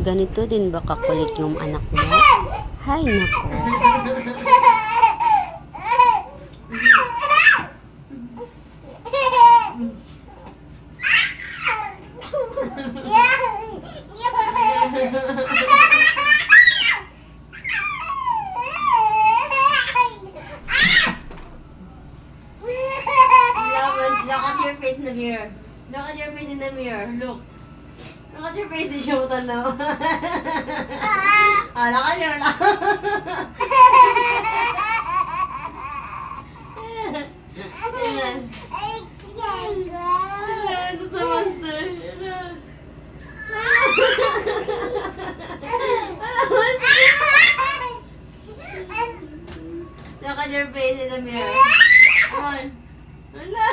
Ganito din ba kakulit yung anak mo? Hay nako. Look at your face in the mirror. Look at your face in the mirror. Look. Look at your face in Showtime now. Look at your laugh. That's a monster. Look at your face in the mirror. Come on. Wala.